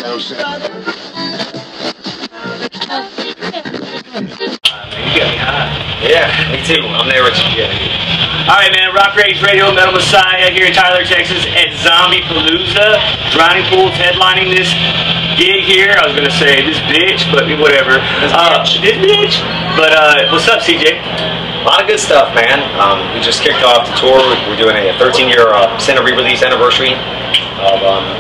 Yeah, me too. I'm there with you. Alright, man, Rock Rage Radio, Metal Messiah here in Tyler, Texas at Zombie Palooza. Drowning Pool's headlining this gig here. I was going to say this bitch, but whatever. This bitch. But what's up, CJ? A lot of good stuff, man. We just kicked off the tour. We're doing a 13-year Sinner re-release anniversary of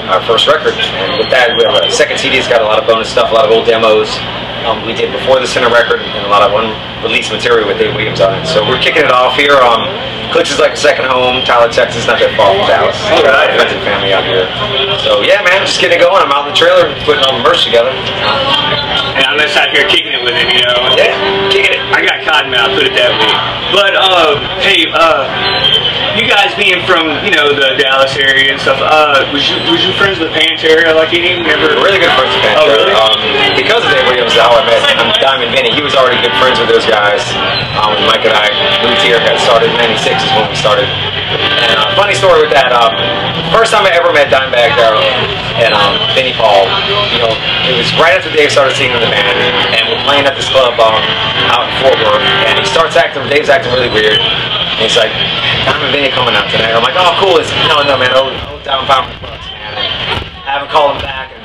our first record. And with that, we have a second CD. It's got a lot of bonus stuff, a lot of old demos we did before the Sinner record, and a lot of unreleased material with Dave Williams on it. So we're kicking it off here. Clicks is like a second home. Tyler, Texas, not that far from Dallas. Right. Friends and family out here. So yeah, man, just getting it going. I'm out in the trailer putting all the merch together. And I'm just out here kicking it with him, you know. Yeah, kicking it. I got cotton mouth, put it that way. But hey, you guys being from, you know, the Dallas area and stuff, was you friends with Pantera? Like, you didn't ever... We're really good friends with Pantera. Oh, really? Because of Dave Williams, how I met Diamond Vinny. He was already good friends with those guys. Mike and I moved here, got started in '96 is when we started. And funny story with that, first time I ever met Dimebag Darrell and Vinny Paul, you know, it was right after Dave started singing in the band, and we're playing at this club out in Fort Worth, and he starts acting, Dave's acting really weird, and he's like, Diamond Vinny coming out tonight. I'm like, oh cool, it's, no man, old down Power Bucks, man, and I haven't called him back, and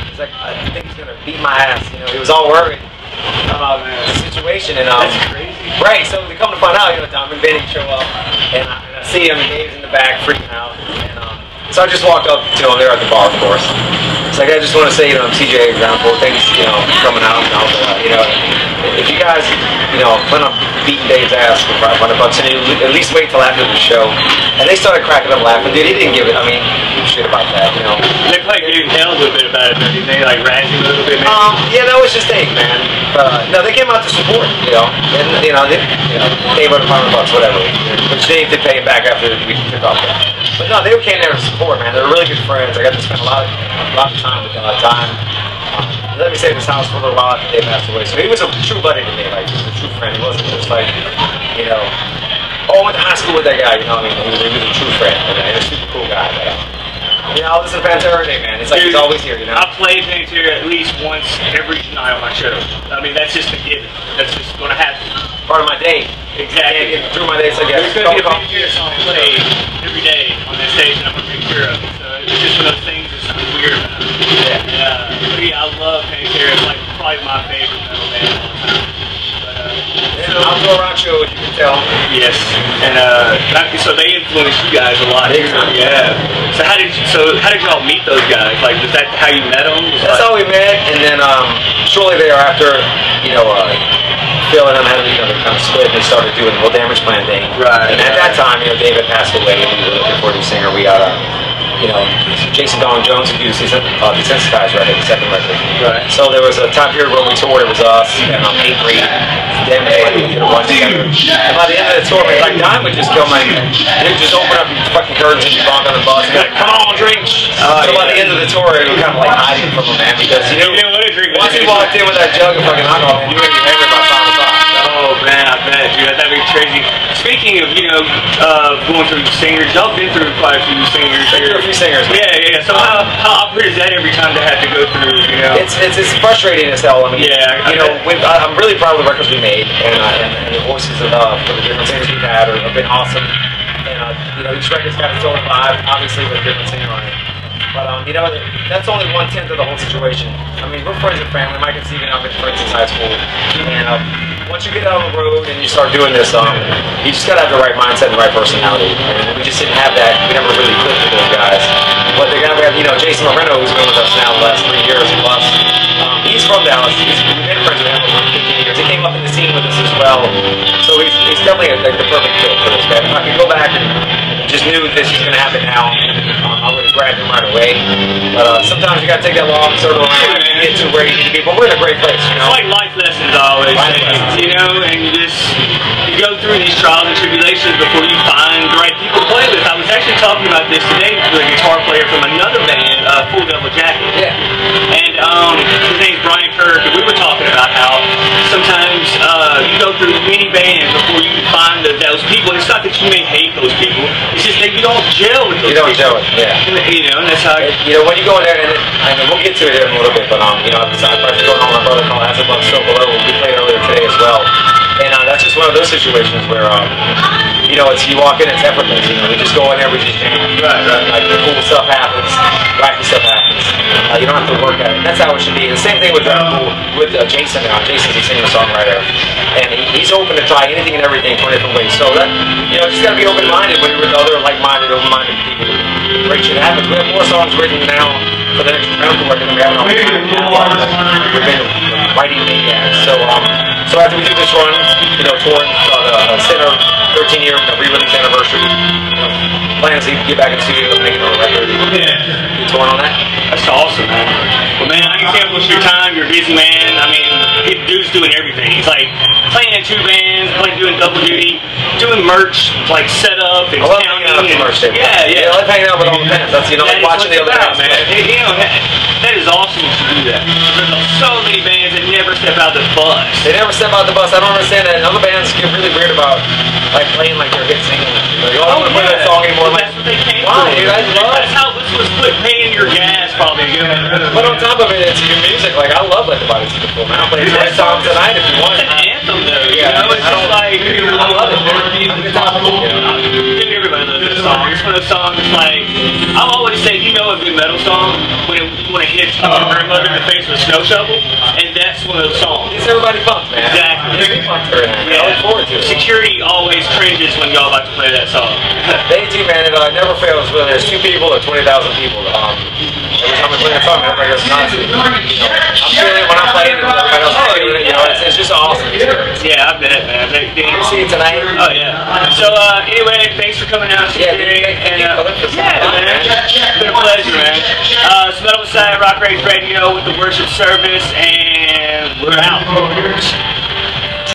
he's like, I think he's gonna beat my ass, you know, he was all worried about the situation, and that's crazy. Right, so we come to find out, you know, Diamond Vinny show up, and I see him, and Dave's in the back freaking out, and so I just walked up to him there at the bar, of course. It's like, I just want to say, you know, I'm CJ Example, thanks, you know, for coming out, and all that, you know, if you guys, you know, plan on beating Dave's ass for $500, at least wait till after the show. And they started cracking up laughing, dude, he didn't give it, I mean, shit about that, you know. They probably gave hell a little bit about it, didn't they? Like, razz you a little bit, maybe? Yeah, that was just Dave, man. No, they came out to support, you know, and, you know, Dave owed $500, whatever, which Dave did pay him back after we took off there. But no, they came there to support, man. They're really good friends. I got to spend a lot of time with Dime. Let me stay in this house for a little while after Dave passed away. So he was a true buddy to me, like, he was a true friend. He wasn't just like, you know, oh, I went to high school with that guy, you know what I mean? He was a true friend, and a super cool guy. But, you know, I'll listen to Pantera every day, man. It's like, dude, he's always here, you know? I play Pantera at least once every night on my show. I mean, that's just a given. That's just going to happen. Part of my day. Exactly. Get through my day, so I guess. There's going to be a Pantera song played every day on this station. I'm going to make sure of it. So it's just one of those things that's something weird about it. But yeah, I love Pantera. It's like probably my favorite metal band of all time. Outdoor rock show, as you can tell. Yes, and so they influenced you guys a lot. Yeah. So how did y'all meet those guys? Like, was that how you met them? That's how we met, and then shortly thereafter, you know, Phil and I had, you know, they kind of split, and they started doing the whole Damage Plan thing. Right. And at that time, you know, David passed away, and we were looking for a new singer. We got you know, Jason Dawn Jones who used Desensitized record, the second record. Right. So there was a time period where we toured. It was us and Avery, Damage Plan, we did a run together. And by the end of the tour, man, like Dime would just go, man, he'd just open up your fucking curtains and you bonk on the bus and be like, come on, drink. So by the end of the tour, we were kind of like hiding from him, man, because you knew once he walked in with that jug of fucking alcohol, man, you were going to be hammered by 5 o'clock. Oh man, I bet, dude, that'd be crazy. Speaking of, you know, going through singers, y'all been through quite a few singers here. A few singers. Yeah. So how awkward is that every time to have to go through, you know? It's frustrating as hell. I mean, yeah, you know, I'm really proud of the records we made, and the voices of for the different singers we've had have been awesome. And you know, each record's got its own vibe, obviously with a different singer on it. But you know, that's only 1/10 of the whole situation. I mean, we're friends and family. Mike and Steve and I've been friends since high school, and once you get out on the road and you start doing this, you just gotta have the right mindset and the right personality. And we just didn't have that. We never really clicked with those guys. But the guy we have, you know, Jason Moreno, who's been with us now the last 3 years plus. He's from Dallas. We've been friends with him for 15 years. He came up in the scene with us as well. So he's definitely the perfect fit for this band. If I could go back and just knew this was going to happen now, I would have grabbed him right away. But sometimes you got to take that long circle around and get to where you need to be. But we're in a great place, you know. It's like life lessons always, you know, and you go through these trials and tribulations before you find the right people to play with. I was actually talking about this today with a guitar player from another band, Full Devil Jacket. Yeah. And his name's Brian Kirk, and we were talking about how sometimes you go through many bands before you find those people. It's not that you may hate those people, it's just they don't gel with those You don't people. gel it, yeah. You know, and that's how. You know, when you go in there, and we'll get to it here in a little bit, but you know, besides going on, my brother called As Above, So Below. We played earlier today as well, and that's just one of those situations where you know, it's you walk in, it's effortless. You know, we just go in there, we just jam. Right. Like the cool stuff happens, wacky stuff happens. You don't have to work at it. That's how it should be. And the same thing with Jason. Jason's a singer-songwriter, and he's open to try anything and everything 20 different ways. So that, you know, just gotta be open-minded when you're with other like-minded, open-minded people. Great shit happens. We have more songs written now for the next medical record than we have in We've been writing maniacs. So after we do this run, you know, touring the Center 13-year re-release anniversary, you know, plans to get back in the studio and make another record. You touring on that? That's awesome, man. Well, man, I can tell with your time, you're a busy man. I mean, dude's doing everything. He's like playing in 2 bands, like doing double duty, doing merch, like setup and I love hanging out at the merch table. Yeah. I love hanging out with all the fans. That's, you know, like watching the other bands, man. You know, that is awesome to do that. There's so many bands that never step out the bus. They never step out the bus. I don't understand that. And other bands get really weird about like playing like their hit single. Like, oh, I don't want to play that song anymore. Well, that's what they came why, for. dude? I love That's how this was paying your gas, probably. But on top of it, it's your music. Like, I love Let the Body Speak for me. I'll play 20 songs tonight if you want. It's an anthem, though. Yeah, you know, it's just like, I love it. Everybody loves this song. It's one of those songs that's like, I've always said, you know a good metal song when it hits your grandmother in the face with a snow shovel, and that's one of those songs. It's everybody pumped, man. Exactly. It's me pumped right now. I look forward to it. Security always cringes when y'all about to play that song. They do, man. It never fails, whether there's 2 people or 20,000 people. Every time we play that song, everybody goes nuts. You know, I'm feeling it when I'm playing it, and everybody else is feeling it. You know, it's just awesome. Yeah, I bet, man. Did you see it tonight? Oh, yeah. So, anyway, thanks for coming out today. Thank you for listening. Man. It's been a pleasure, man. It's Metal Messiah, Rock Rage Radio with the worship service, and we're out.